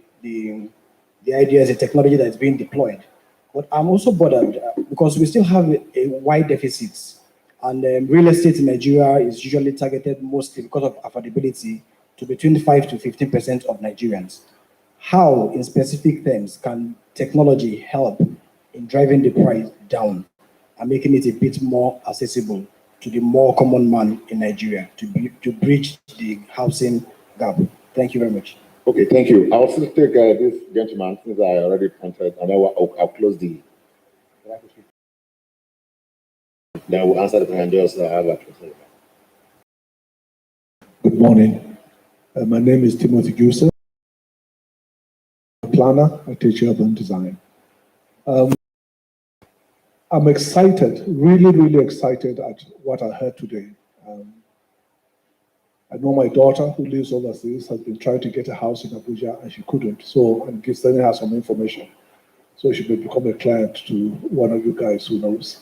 ideas, the technology that is being deployed. But I'm also bothered because we still have a wide deficit, and real estate in Nigeria is usually targeted mostly because of affordability to between 5 to 15% of Nigerians. How, in specific terms, can technology help in driving the price down and making it a bit more accessible to the more common man in Nigeria to bridge the housing gap? Thank you very much. Okay, thank you. I'll also take this gentleman, since I already pointed, and then I'll close the. Then we'll answer the question. Just have a question. Good morning. My name is Timothy Gusa, planner. I teach urban design. I'm excited, really excited at what I heard today. I know my daughter, who lives overseas, has been trying to get a house in Abuja and she couldn't. So I'm sending her some information. So she may become a client to one of you guys who knows.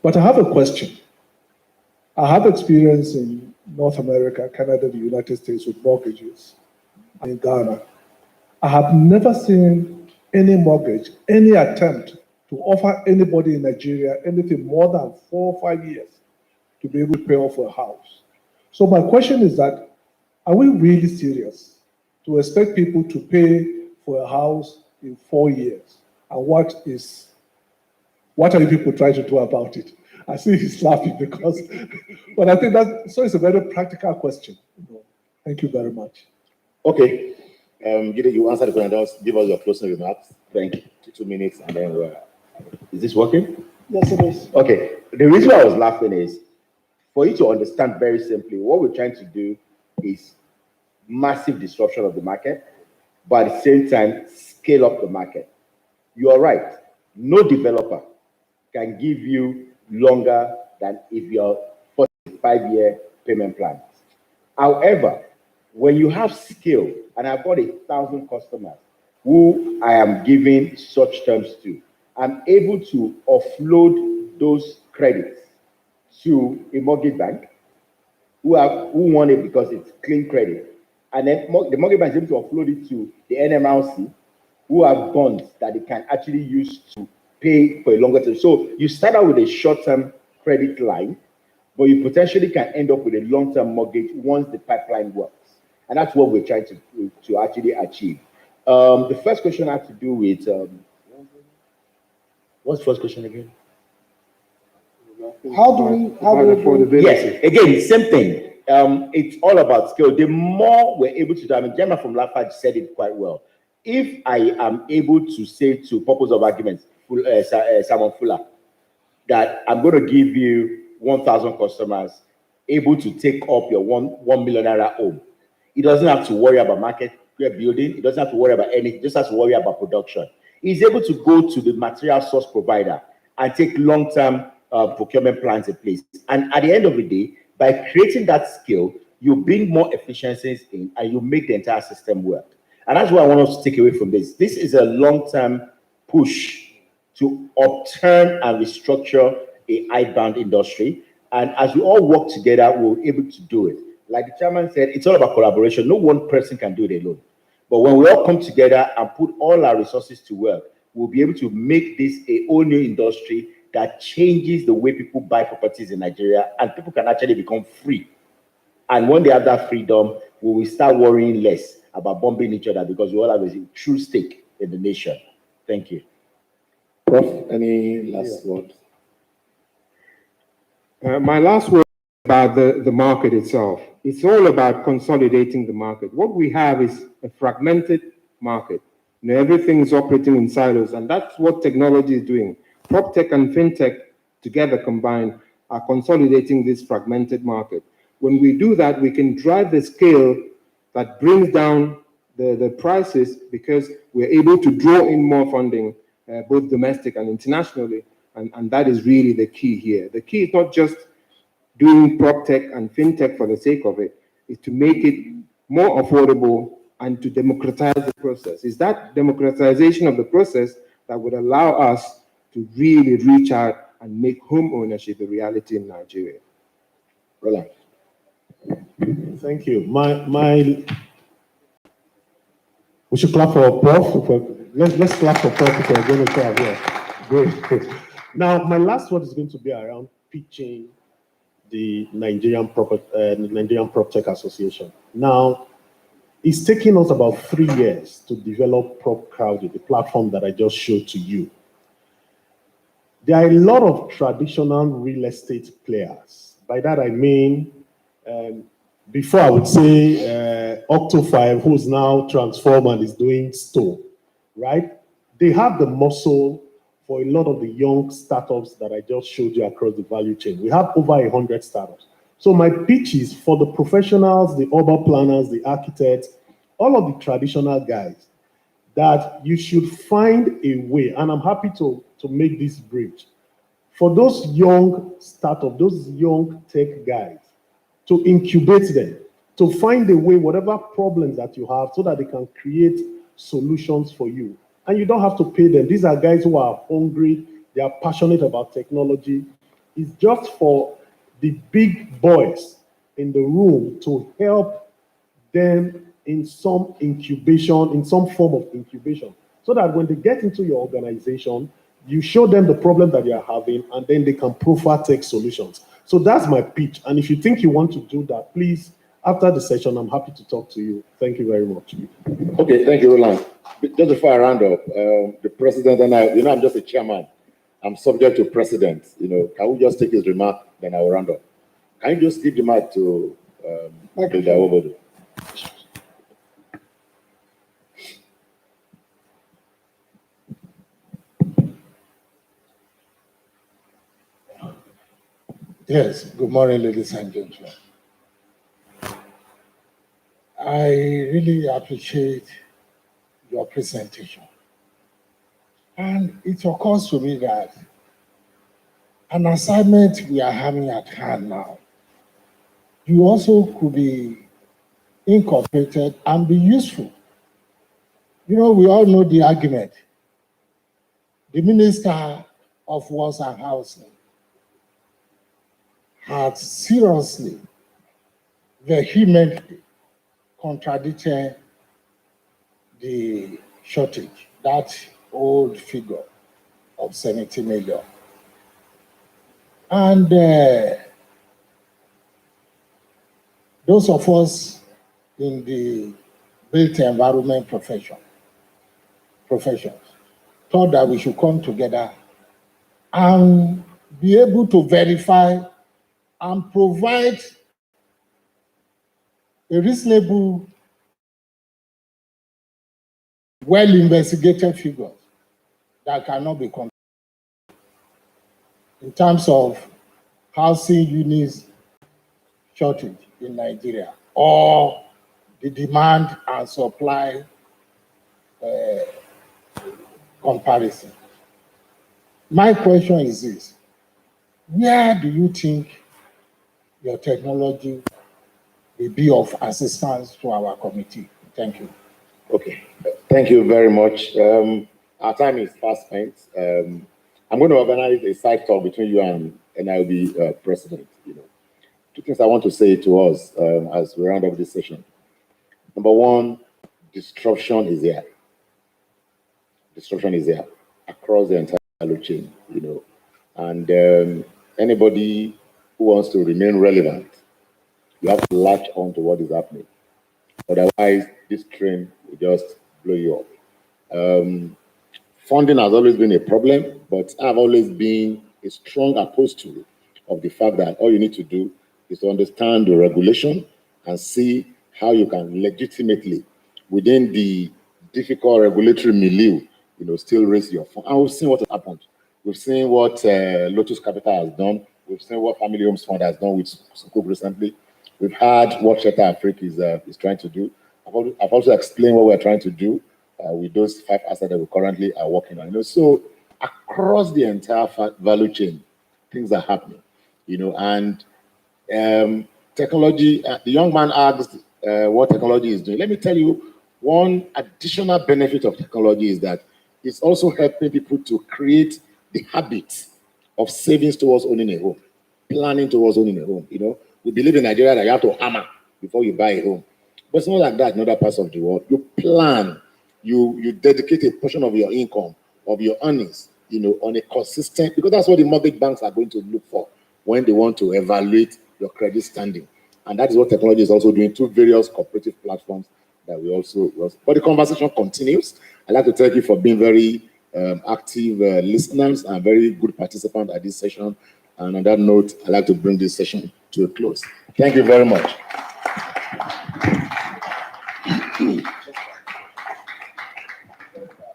But I have a question. I have experience in North America, Canada, the United States with mortgages. In Ghana, I have never seen any mortgage, any attempt to offer anybody in Nigeria anything more than 4 or 5 years to be able to pay off a house. So my question is that, are we really serious to expect people to pay for a house in 4 years? And what are you people trying to do about it? I see he's laughing because, but I think so it's a very practical question. Thank you very much. Okay, you answer the question, just give us your closing remarks. Thank you. 2 minutes, and then is this working? Yes, it is. Okay, the reason why I was laughing is, for you to understand very simply, what we're trying to do is massive disruption of the market, but at the same time, scale up the market. You are right. No developer can give you longer than if you're 45-year payment plans. However, when you have scale, and I've got 1,000 customers who I am giving such terms to, I'm able to offload those credits to a mortgage bank who want it because it's clean credit. And then the mortgage bank is able to offload it to the NMLC, who have bonds that they can actually use to pay for a longer term. So you start out with a short-term credit line, but you potentially can end up with a long-term mortgage once the pipeline works. And that's what we're trying to actually achieve. The first question had to do with, what's the first question again? How do we Yes, again, same thing. It's all about scale. The more we're able to do, I mean, Gemma from Lafarge said it quite well. If I am able to say to purpose of arguments, Simon Fuller, that I'm going to give you 1,000 customers able to take up your 1 million naira home, he doesn't have to worry about market building. He doesn't have to worry about anything. He just has to worry about production. He's able to go to the material source provider and take long-term procurement plans in place. And at the end of the day, by creating that skill, you bring more efficiencies in and you make the entire system work. And that's what I want us to take away from this. This is a long-term push to upturn and restructure a high-bound industry. And as we all work together, we're able to do it. Like the chairman said, it's all about collaboration. No one person can do it alone. But when we all come together and put all our resources to work, we'll be able to make this a whole new industry that changes the way people buy properties in Nigeria, and people can actually become free. And when they have that freedom, we will start worrying less about bombing each other because we all have a true stake in the nation. Thank you. Prof, any last word? My last word about the market itself. It's all about consolidating the market. What we have is a fragmented market. You know, everything is operating in silos, and that's what technology is doing. Proptech and fintech together combined are consolidating this fragmented market. When we do that, we can drive the scale that brings down the prices because we're able to draw in more funding, both domestic and internationally, and that is really the key here. The key is not just doing PropTech and FinTech for the sake of it, is to make it more affordable and to democratize the process. It's that democratization of the process that would allow us to really reach out and make home ownership a reality in Nigeria. Roland. Thank you. We should clap for Prof. Let's clap for Prof. If we're going to clap here. Great. Now, my last word is going to be around pitching the Nigerian PropTech Association. Now, it's taken us about 3 years to develop PropCrowdy, the platform that I just showed to you. There are a lot of traditional real estate players. By that I mean, before I would say Octo5, who's now transformed and is doing Stow, right? They have the muscle for a lot of the young startups that I just showed you across the value chain. We have over 100 startups. So my pitch is for the professionals, the urban planners, the architects, all of the traditional guys, that you should find a way, and I'm happy to make this bridge, for those young startups, those young tech guys, to incubate them, to find a way, whatever problems that you have, so that they can create solutions for you. And you don't have to pay them. These are guys who are hungry, they are passionate about technology. It's just for the big boys in the room to help them in some incubation, in some form of incubation, so that when they get into your organization, you show them the problem that they are having, and then they can profile tech solutions. So that's my pitch. And if you think you want to do that, please, after the session, I'm happy to talk to you. Thank you very much. Okay, thank you, Roland. Just before I round up, the president and I, I'm just a chairman. I'm subject to precedent. Can we just take his remark, then I will round up. Can you just give the mic to Hilda Obodo? Yes, good morning, ladies and gentlemen. I really appreciate your presentation. And it occurs to me that an assignment we are having at hand now, you also could be incorporated and be useful. We all know the argument. The Minister of Works and Housing had seriously, vehemently contradicted the shortage, that old figure of 70 million. And those of us in the built environment professions thought that we should come together and be able to verify and provide a reasonable, well-investigated figure that cannot be compared in terms of housing units shortage in Nigeria, or the demand and supply comparison. My question is this: where do you think your technology will be of assistance to our committee? Thank you. Okay, thank you very much. Our time is fast spent. I'm going to organize a side talk between you and I will be president. Two things I want to say to us as we round up this session. Number one, disruption is here. Disruption is here across the entire value chain, and anybody who wants to remain relevant, you have to latch on to what is happening. Otherwise, this train will just blow you up. Funding has always been a problem, but I've always been a strong apostle of the fact that all you need to do is to understand the regulation and see how you can legitimately, within the difficult regulatory milieu, still raise your fund. And we've seen what has happened. We've seen what Lotus Capital has done. We've seen what Family Homes Fund has done with Sukuk recently. We've had what Shelter Africa is trying to do. I've also explained what we're trying to do with those 5 assets that we currently are working on. So across the entire value chain, things are happening. And technology. The young man asked what technology is doing. Let me tell you, one additional benefit of technology is that it's also helping people to create the habit of savings towards owning a home, planning towards owning a home. We believe in Nigeria that you have to hammer before you buy a home. But it's not like that in other parts of the world. You plan, you dedicate a portion of your income, of your earnings, on a consistent, because that's what the mortgage banks are going to look for when they want to evaluate your credit standing. And that is what technology is also doing through various cooperative platforms that we also. But the conversation continues. I'd like to thank you for being very active listeners and very good participants at this session. And on that note, I'd like to bring this session to a close. Thank you very much.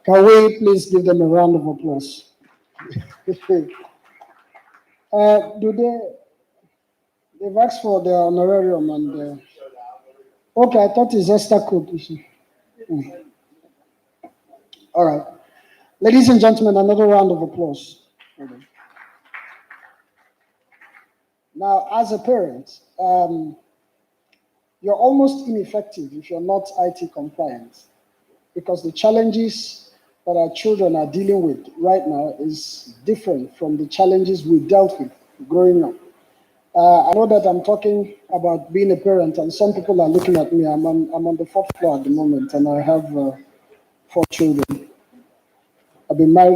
Can we please give them a round of applause? They've asked for the honorarium and okay, I thought it's Esther code. All right. Ladies and gentlemen, another round of applause. Now, as a parent, you're almost ineffective if you're not IT compliant, because the challenges that our children are dealing with right now is different from the challenges we dealt with growing up. I know that I'm talking about being a parent, and some people are looking at me. I'm on the 4th floor at the moment, and I have 4 children. I've been married